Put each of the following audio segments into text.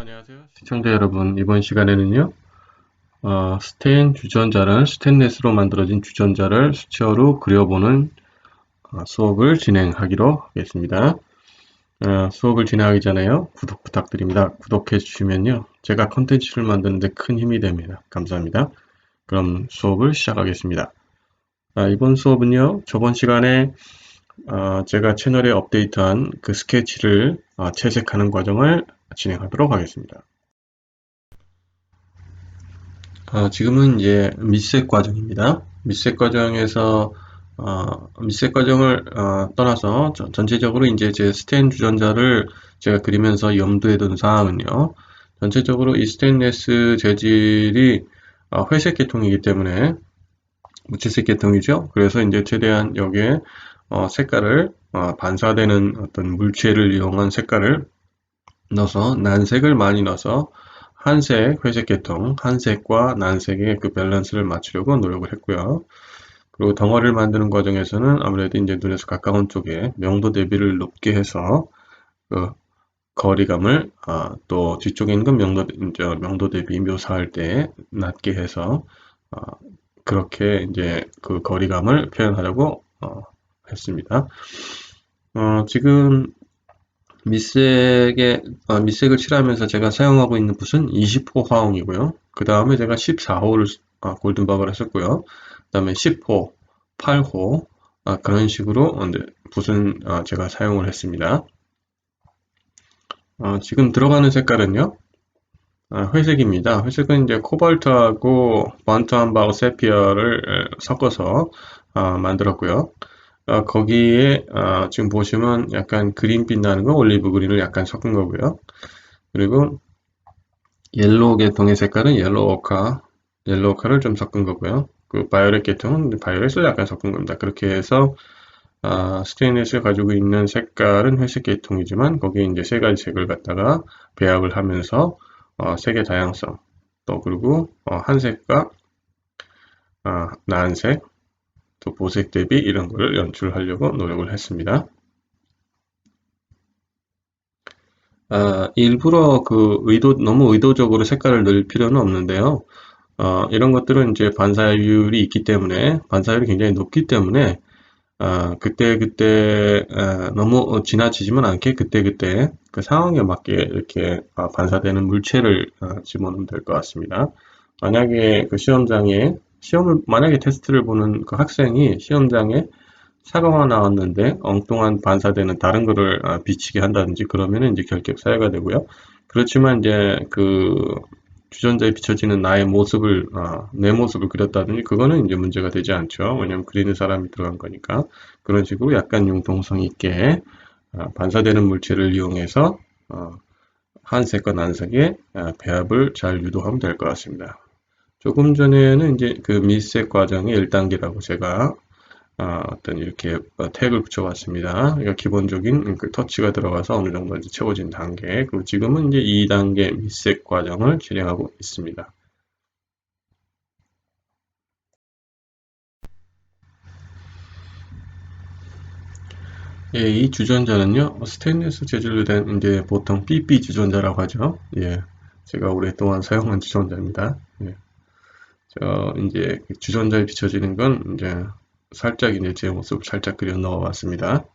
안녕하세요. 시청자 여러분, 이번 시간에는요, 스텐 주전자를 스테인리스로 만들어진 주전자를 수치어로 그려보는 수업을 진행하기로 하겠습니다. 수업을 진행하기 전에요, 구독 부탁드립니다. 구독해 주시면요, 제가 컨텐츠를 만드는데 큰 힘이 됩니다. 감사합니다. 그럼 수업을 시작하겠습니다. 이번 수업은요, 저번 시간에 제가 채널에 업데이트한 그 스케치를 채색하는 과정을 진행하도록 하겠습니다. 지금은 이제 밑색 과정입니다. 밑색 과정에서 밑색 과정을 떠나서 전체적으로 이제 제 스텐 주전자를 제가 그리면서 염두에 둔 사항은요. 전체적으로 이 스테인리스 재질이 회색 계통이기 때문에 무채색 계통이죠. 그래서 이제 최대한 여기에 색깔을 반사되는 어떤 물체를 이용한 색깔을 넣어서 난색을 많이 넣어서 한색, 회색 계통, 한색과 난색의 그 밸런스를 맞추려고 노력을 했고요. 그리고 덩어리를 만드는 과정에서는 아무래도 이제 눈에서 가까운 쪽에 명도 대비를 높게 해서 그 거리감을 또 뒤쪽에 있는 건 명도 대비 묘사할 때 낮게 해서 그렇게 이제 그 거리감을 표현하려고 했습니다. 지금 밑색을 칠하면서 제가 사용하고 있는 붓은 20호 화홍이고요. 그 다음에 제가 14호를 골든박을 했었고요. 그 다음에 10호, 8호 그런 식으로 붓은 제가 사용을 했습니다. 지금 들어가는 색깔은요. 회색입니다. 회색은 이제 코발트하고 번트암바하고 세피어를 섞어서 만들었고요. 거기에 지금 보시면 약간 그린빛 나는 거 올리브 그린을 약간 섞은 거고요. 그리고 옐로우 계통의 색깔은 옐로우 오카를 좀 섞은 거고요. 그 바이올렛 계통은 바이올렛을 약간 섞은 겁니다. 그렇게 해서 스테인리스를 가지고 있는 색깔은 회색 계통이지만 거기에 이제 세 가지 색을 갖다가 배합을 하면서 색의 다양성 또 그리고 한색과 나은색 또 보색 대비 이런 걸 연출하려고 노력을 했습니다. 일부러 너무 의도적으로 색깔을 넣을 필요는 없는데요. 이런 것들은 이제 반사율이 있기 때문에, 반사율이 굉장히 높기 때문에, 그때그때, 너무 지나치지만 않게 그때그때 그 상황에 맞게 이렇게 반사되는 물체를 집어넣으면 될 것 같습니다. 만약에 그 만약에 테스트를 보는 그 학생이 시험장에 사과가 나왔는데 엉뚱한 반사되는 다른 거를 비치게 한다든지 그러면은 이제 결격 사유가 되고요. 그렇지만 이제 그 주전자에 비춰지는 내 모습을 그렸다든지 그거는 이제 문제가 되지 않죠. 왜냐면 그리는 사람이 들어간 거니까. 그런 식으로 약간 융통성 있게 반사되는 물체를 이용해서 한색과 난색의 배합을 잘 유도하면 될 것 같습니다. 조금 전에는 이제 그 밑색 과정의 1단계라고 제가 어떤 이렇게 태그를 붙여봤습니다. 그러니까 기본적인 그 터치가 들어가서 어느 정도 이제 채워진 단계. 그리고 지금은 이제 2단계 밑색 과정을 진행하고 있습니다. 예, 이 주전자는요, 스테인리스 재질로 된 이제 보통 PP 주전자라고 하죠. 예, 제가 오랫동안 사용한 주전자입니다. 예, 이제 주전자에 비춰지는 건 이제 살짝 이제 제 모습 살짝 그려 넣어봤습니다.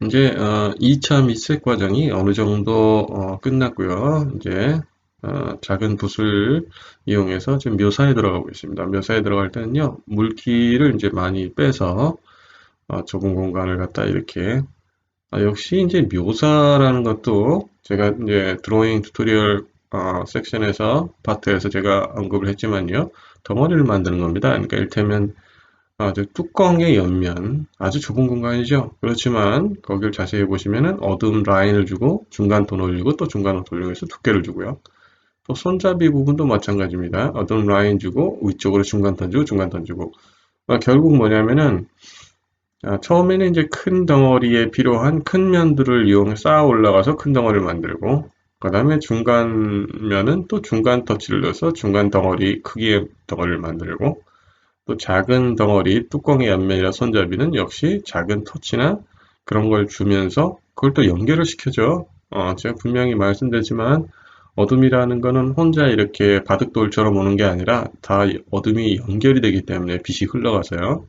이제 2차 밑색 과정이 어느 정도 끝났고요. 이제 작은 붓을 이용해서 지금 묘사에 들어가고 있습니다. 묘사에 들어갈 때는요, 물기를 이제 많이 빼서 좁은 공간을 갖다 이렇게 역시 이제 묘사라는 것도 제가 이제 드로잉 튜토리얼 파트에서 제가 언급을 했지만요, 덩어리를 만드는 겁니다. 그러니까 일테면 아주 뚜껑의 옆면, 아주 좁은 공간이죠. 그렇지만 거기를 자세히 보시면은 어두운 라인을 주고 중간 톤 올리고 또 중간 톤 올리고 해서 두께를 주고요. 또 손잡이 부분도 마찬가지입니다. 어두운 라인 주고 위쪽으로 중간 톤 주고 중간 톤 주고 결국 뭐냐면은 처음에는 이제 큰 덩어리에 필요한 큰 면들을 이용해 쌓아 올라가서 큰 덩어리를 만들고 그 다음에 중간 면은 또 중간 터치를 넣어서 중간 덩어리 크기의 덩어리를 만들고 또 작은 덩어리, 뚜껑의 옆면이나 손잡이는 역시 작은 터치나 그런 걸 주면서 그걸 또 연결을 시켜줘. 제가 분명히 말씀드렸지만 어둠이라는 거는 혼자 이렇게 바둑돌처럼 오는 게 아니라 다 어둠이 연결이 되기 때문에 빛이 흘러가서요.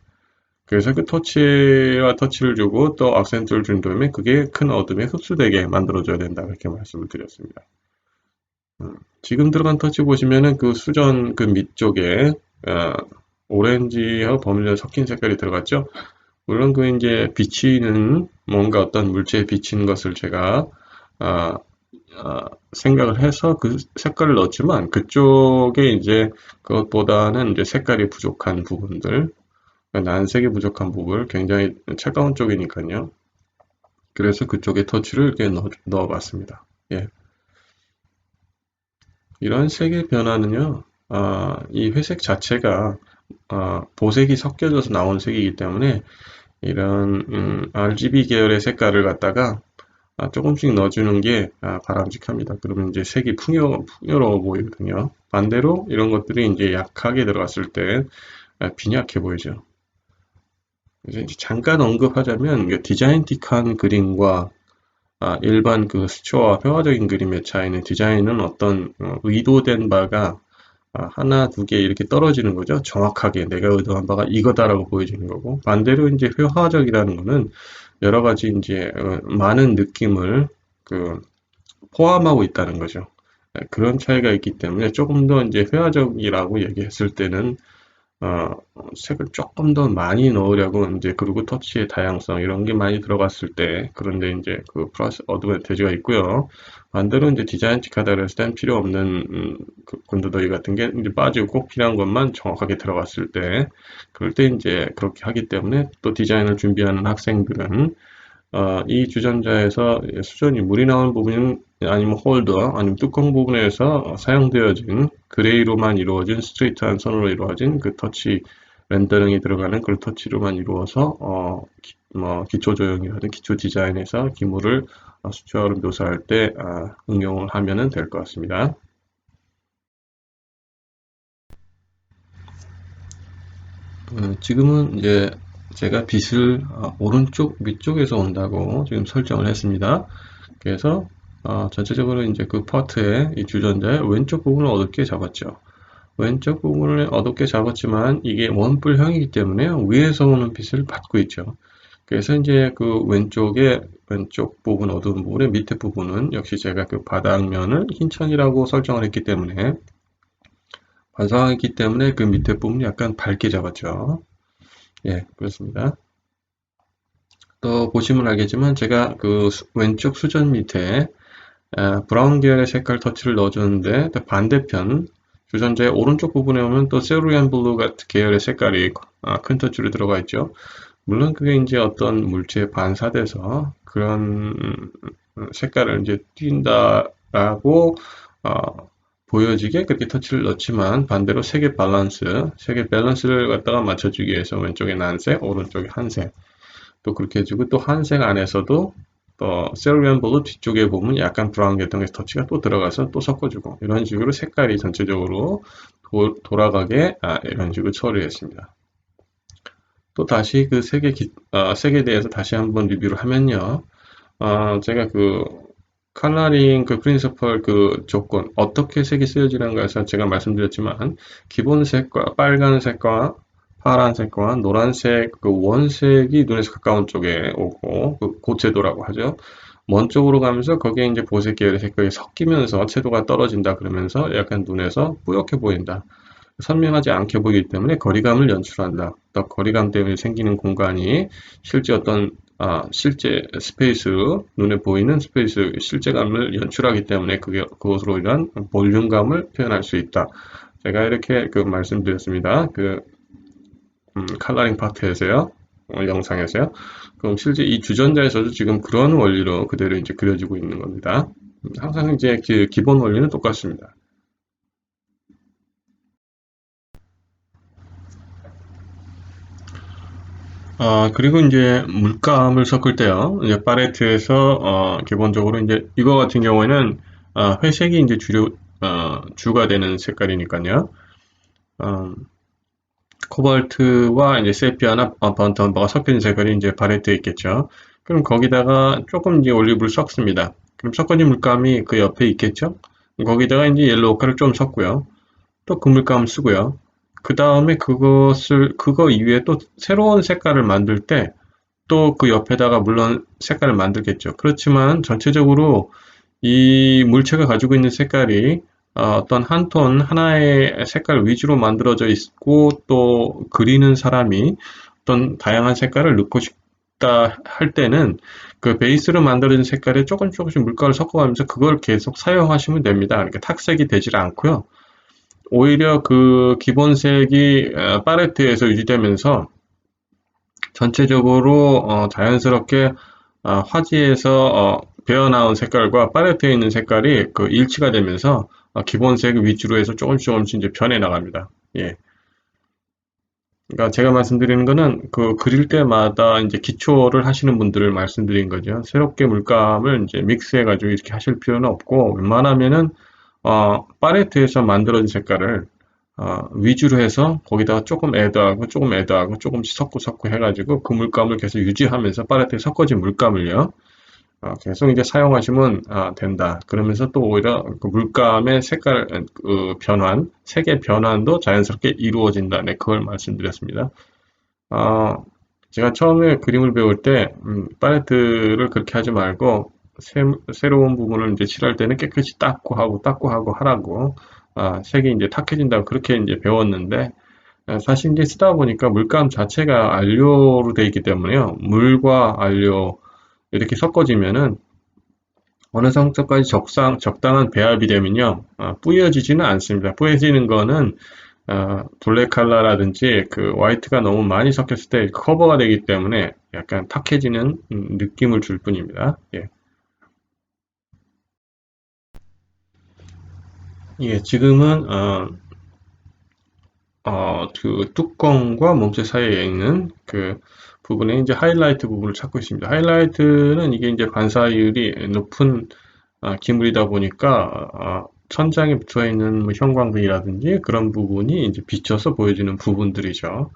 그래서 그 터치와 터치를 주고 또 악센트를 준 다음에 그게 큰 어둠에 흡수되게 만들어줘야 된다. 그렇게 말씀을 드렸습니다. 지금 들어간 터치 보시면은 그 수전 그 밑쪽에 어, 오렌지하고 버밀리아 섞인 색깔이 들어갔죠. 물론 그 이제 비치는 뭔가 어떤 물체에 비치는 것을 제가 아, 생각을 해서 그 색깔을 넣었지만 그쪽에 이제 그것보다는 이제 색깔이 부족한 부분들, 난색이 부족한 부분을 굉장히 차가운 쪽이니까요. 그래서 그쪽에 터치를 이렇게 넣어봤습니다. 예. 이런 색의 변화는요, 이 회색 자체가 보색이 섞여져서 나온 색이기 때문에 이런 RGB 계열의 색깔을 갖다가 조금씩 넣어주는 게 바람직합니다. 그러면 이제 색이 풍요로워 보이거든요. 반대로 이런 것들이 이제 약하게 들어갔을 때 빈약해 보이죠. 그래서 이제 잠깐 언급하자면 디자인틱한 그림과 일반 그 수초와 회화적인 그림의 차이는 디자인은 어떤 의도된 바가 하나, 두 개 이렇게 떨어지는 거죠. 정확하게 내가 의도한 바가 이거다라고 보여지는 거고 반대로 이제 회화적이라는 거는 여러 가지 이제 많은 느낌을 그 포함하고 있다는 거죠. 그런 차이가 있기 때문에 조금 더 이제 회화적이라고 얘기했을 때는 어, 색을 조금 더 많이 넣으려고 이제 그리고 터치의 다양성 이런 게 많이 들어갔을 때 그런데 이제 그 플러스 어드밴티지가 있고요. 반대로 이제 디자인틱하다 그랬을 땐 필요 없는 그 군더더기 같은 게 이제 빠지고 꼭 필요한 것만 정확하게 들어갔을 때 그럴 때 이제 그렇게 하기 때문에 또 디자인을 준비하는 학생들은 이 주전자에서 수전이 물이 나오는 부분 아니면 홀더 아니면 뚜껑 부분에서 사용되어진 그레이로만 이루어진 스트레이트한 선으로 이루어진 그 터치 렌더링이 들어가는 그 터치로만 이루어서 뭐 기초 조형이라든 기초 디자인에서 기물을 수초화로 묘사할 때 응용을 하면 될 것 같습니다. 지금은 이제 제가 빛을 오른쪽 위쪽에서 온다고 지금 설정을 했습니다. 그래서 전체적으로 이제 그 파트의 이 주전자의 왼쪽 부분을 어둡게 잡았죠. 왼쪽 부분을 어둡게 잡았지만 이게 원뿔형이기 때문에 위에서 오는 빛을 받고 있죠. 그래서 이제 그 왼쪽 부분 어두운 부분의 밑에 부분은 역시 제가 그 바닥면을 흰 천이라고 설정을 했기 때문에 반사했기 때문에 그 밑에 부분이 약간 밝게 잡았죠. 예, 그렇습니다. 또 보시면 알겠지만 제가 그 왼쪽 수전 밑에 브라운 계열의 색깔 터치를 넣어줬는데 또 반대편 주전자의 오른쪽 부분에 오면 또 세루리안 블루 같은 계열의 색깔이 큰 터치로 들어가 있죠. 물론 그게 이제 어떤 물체에 반사돼서 그런 색깔을 이제 띈다라고 보여지게 그렇게 터치를 넣지만 반대로 색의 밸런스를 갖다가 맞춰주기 위해서 왼쪽에 난색, 오른쪽에 한색 또 그렇게 해주고 또 한색 안에서도 또 세르비안 블루 뒤쪽에 보면 약간 브라운 계통의 터치가 또 들어가서 또 섞어주고 이런 식으로 색깔이 전체적으로 돌아가게 이런 식으로 처리했습니다. 또 다시 그 색에 대해서 다시 한번 리뷰를 하면요. 제가 그 컬러링 그 프린시펄 그 조건 어떻게 색이 쓰여지는 거에서 제가 말씀드렸지만 기본색과 빨간색과 파란색과 노란색 그 원색이 눈에서 가까운 쪽에 오고 그 고채도라고 하죠. 먼 쪽으로 가면서 거기에 이제 보색 계열의 색깔이 섞이면서 채도가 떨어진다 그러면서 약간 눈에서 뿌옇게 보인다. 선명하지 않게 보이기 때문에 거리감을 연출한다. 또 거리감 때문에 생기는 공간이 실제 어떤 실제 스페이스, 눈에 보이는 스페이스 실제감을 연출하기 때문에 그것으로 인한 볼륨감을 표현할 수 있다. 제가 이렇게 그 말씀드렸습니다. 그 컬러링 파트에서요, 영상에서요. 그럼 실제 이 주전자에서도 지금 그런 원리로 그대로 이제 그려지고 있는 겁니다. 항상 이제 그 기본 원리는 똑같습니다. 그리고 이제 물감을 섞을 때요. 이제 팔레트에서 기본적으로 이제 이거 같은 경우에는 회색이 이제 주가 되는 색깔이니까요. 어, 코발트와 이제 세피아나 번트 암버가 섞인 색깔이 이제 팔레트에 있겠죠. 그럼 거기다가 조금 이제 올리브를 섞습니다. 그럼 섞어진 물감이 그 옆에 있겠죠? 거기다가 이제 옐로우 오카를 좀 섞고요. 또 그 물감을 쓰고요. 그 다음에 그거 이후에 또 새로운 색깔을 만들 때 또 그 옆에다가 물론 색깔을 만들겠죠. 그렇지만 전체적으로 이 물체가 가지고 있는 색깔이 어떤 한 톤 하나의 색깔 위주로 만들어져 있고 또 그리는 사람이 어떤 다양한 색깔을 넣고 싶다 할 때는 그 베이스로 만들어진 색깔에 조금씩 물감을 섞어가면서 그걸 계속 사용하시면 됩니다. 그러니까 탁색이 되질 않고요. 오히려 그 기본색이 팔레트에서 유지되면서 전체적으로 자연스럽게 화지에서 배어나온 색깔과 팔레트에 있는 색깔이 그 일치가 되면서 기본색 위주로 해서 조금씩 이제 변해 나갑니다. 예. 그러니까 제가 말씀드리는 거는 그 그릴 때마다 이제 기초를 하시는 분들을 말씀드린 거죠. 새롭게 물감을 이제 믹스해 가지고 이렇게 하실 필요는 없고 웬만하면은 팔레트에서 만들어진 색깔을 위주로 해서 거기다가 조금 애드하고 조금 애드하고 조금씩 섞고 해가지고 그 물감을 계속 유지하면서 팔레트에 섞어진 물감을요. 계속 이제 사용하시면 된다. 그러면서 또 오히려 그 물감의 색깔 그 변환, 색의 변환도 자연스럽게 이루어진다. 네, 그걸 말씀드렸습니다. 아, 제가 처음에 그림을 배울 때 팔레트를 그렇게 하지 말고 새로운 부분을 이제 칠할 때는 깨끗이 닦고 하고 하라고 색이 이제 탁해진다고 그렇게 이제 배웠는데 사실 이제 쓰다 보니까 물감 자체가 안료로 되어 있기 때문에요. 물과 안료 이렇게 섞어지면은 어느 정도까지 적당한 배합이 되면요, 뿌여지지는 않습니다. 뿌여지는 거는 블랙 컬러라든지 그 화이트가 너무 많이 섞였을 때 커버가 되기 때문에 약간 탁해지는 느낌을 줄 뿐입니다. 예. 예, 지금은 그 뚜껑과 몸체 사이에 있는 그 부분에 이제 하이라이트 부분을 찾고 있습니다. 하이라이트는 이게 이제 반사율이 높은 기물이다 보니까 천장에 붙어 있는 뭐 형광등이라든지 그런 부분이 이제 비쳐서 보여지는 부분들이죠.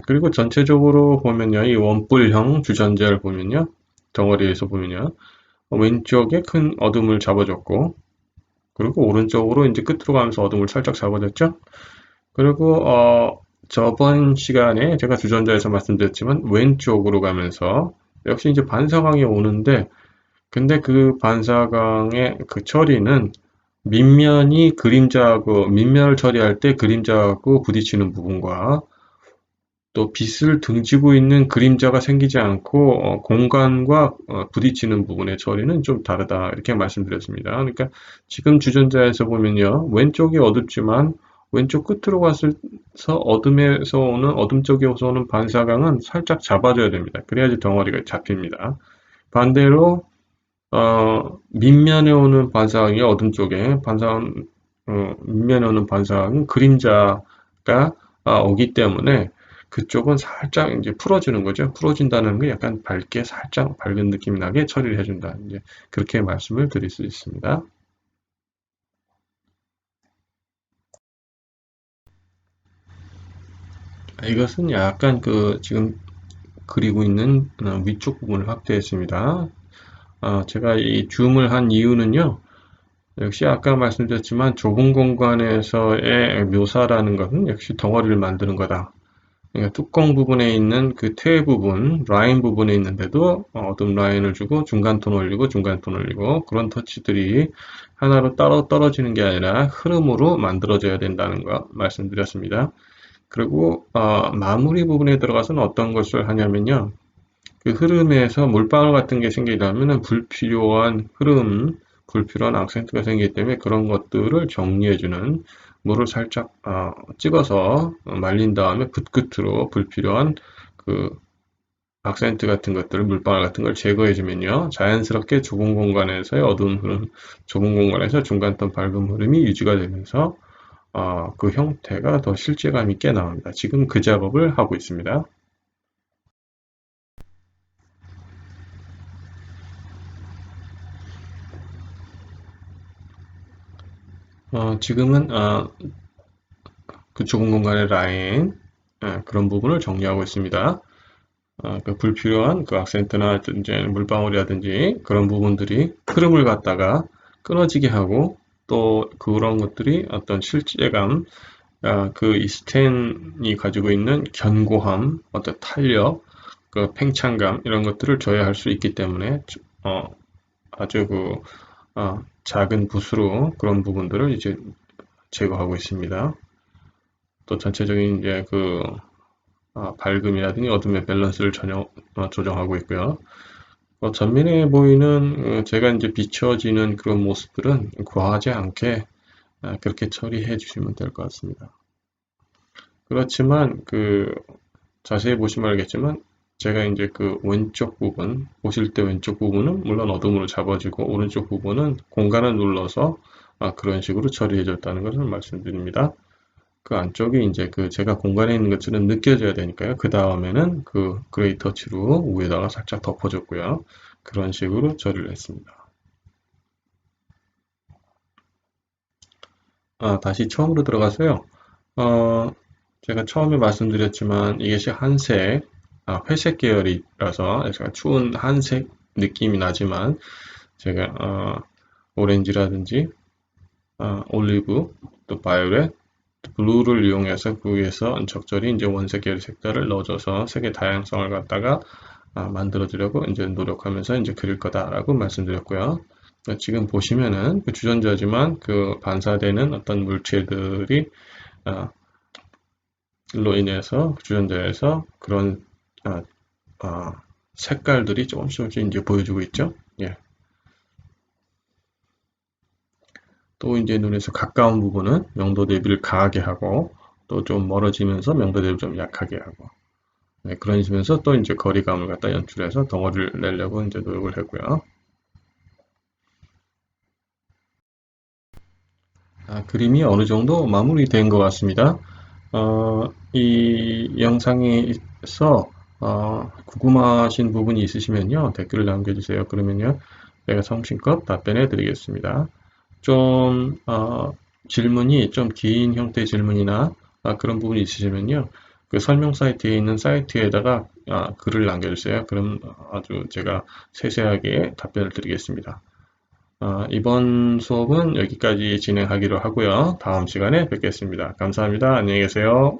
그리고 전체적으로 보면요, 이 원뿔형 주전자를 보면요, 덩어리에서 보면요, 왼쪽에 큰 어둠을 잡아줬고, 그리고 오른쪽으로 이제 끝으로 가면서 어둠을 살짝 잡아줬죠. 그리고 저번 시간에 제가 주전자에서 말씀드렸지만 왼쪽으로 가면서 역시 이제 반사광이 오는데 근데 그 반사광의 그 처리는 밑면을 처리할 때 그림자하고 부딪히는 부분과 또 빛을 등지고 있는 그림자가 생기지 않고 공간과 부딪히는 부분의 처리는 좀 다르다 이렇게 말씀드렸습니다. 그러니까 지금 주전자에서 보면요 왼쪽이 어둡지만 왼쪽 끝으로 갔을 서 어둠 쪽에서 오는 반사광은 살짝 잡아줘야 됩니다. 그래야지 덩어리가 잡힙니다. 반대로 밑면에 오는 반사광이 어둠 쪽에 밑면에 오는 반사광은 그림자가 오기 때문에 그쪽은 살짝 이제 풀어주는 거죠. 풀어준다는 게 약간 밝게 살짝 밝은 느낌이 나게 처리를 해준다. 이제 그렇게 말씀을 드릴 수 있습니다. 이것은 약간 그 지금 그리고 있는 위쪽 부분을 확대했습니다. 제가 이 줌을 한 이유는요. 역시 아까 말씀드렸지만 좁은 공간에서의 묘사라는 것은 역시 덩어리를 만드는 거다. 그러니까 뚜껑 부분에 있는 그 테 부분, 라인 부분에 있는데도 어둠 라인을 주고 중간 톤 올리고 중간 톤 올리고 그런 터치들이 하나로 따로 떨어지는 게 아니라 흐름으로 만들어져야 된다는 거 말씀드렸습니다. 그리고 마무리 부분에 들어가서는 어떤 것을 하냐면요. 그 흐름에서 물방울 같은 게 생기려면 불필요한 흐름, 불필요한 악센트가 생기기 때문에 그런 것들을 정리해주는 물을 살짝 찍어서 말린 다음에 붓끝으로 불필요한 그 악센트 같은 것들을 물방울 같은 걸 제거해주면요 자연스럽게 좁은 공간에서의 어두운 흐름, 좁은 공간에서 중간선 밝은 흐름이 유지가 되면서 그 형태가 더 실제감 있게 나옵니다. 지금 그 작업을 하고 있습니다. 지금은 그 좁은 공간의 라인 그런 부분을 정리하고 있습니다. 그 불필요한 그 악센트나 이제 물방울이라든지 그런 부분들이 흐름을 갖다가 끊어지게 하고 또 그런 것들이 어떤 실제감, 그 이 스텐이 가지고 있는 견고함, 어떤 탄력, 그 팽창감 이런 것들을 저해할 수 있기 때문에 아주 작은 붓으로 그런 부분들을 이제 제거하고 있습니다. 또 전체적인 이제 밝음이라든지 어둠의 밸런스를 조정하고 있고요. 전면에 보이는 제가 이제 비춰지는 그런 모습들은 과하지 않게 그렇게 처리해 주시면 될 것 같습니다. 그렇지만 자세히 보시면 알겠지만 제가 이제 그 왼쪽 부분 보실 때 왼쪽 부분은 물론 어둠으로 잡아지고 오른쪽 부분은 공간을 눌러서 그런 식으로 처리해 줬다는 것을 말씀드립니다. 그 안쪽이 이제 제가 공간에 있는 것처럼 느껴져야 되니까요. 그 다음에는 그 그레이 터치로 위에다가 살짝 덮어줬고요. 그런 식으로 처리를 했습니다. 다시 처음으로 들어가서요. 제가 처음에 말씀드렸지만 이것이 한색, 회색 계열이라서 약간 추운 한색 느낌이 나지만 제가 오렌지라든지 올리브, 또 바이올렛, 블루를 이용해서 그 위에서 적절히 이제 원색 계열 색깔을 넣어줘서 색의 다양성을 갖다가 만들어 주려고 이제 노력하면서 이제 그릴 거다라고 말씀드렸고요. 지금 보시면은 그 주전자지만 그 반사되는 어떤 물체들이 로 인해서 주전자에서 그런 아, 색깔들이 조금씩 이제 보여주고 있죠. 예. 또 이제 눈에서 가까운 부분은 명도 대비를 강하게 하고 또 좀 멀어지면서 명도 대비를 좀 약하게 하고 네, 그런 식으로 또 이제 거리감을 갖다 연출해서 덩어리를 내려고 이제 노력을 했고요. 그림이 어느 정도 마무리된 것 같습니다. 이 영상에서 궁금하신 부분이 있으시면요 댓글을 남겨주세요. 그러면요 제가 성심껏 답변해 드리겠습니다. 좀 질문이 좀 긴 형태의 질문이나 그런 부분이 있으시면요 그 설명 사이트에 있는 사이트에다가 글을 남겨주세요. 그럼 아주 제가 세세하게 답변을 드리겠습니다. 이번 수업은 여기까지 진행하기로 하고요. 다음 시간에 뵙겠습니다. 감사합니다. 안녕히 계세요.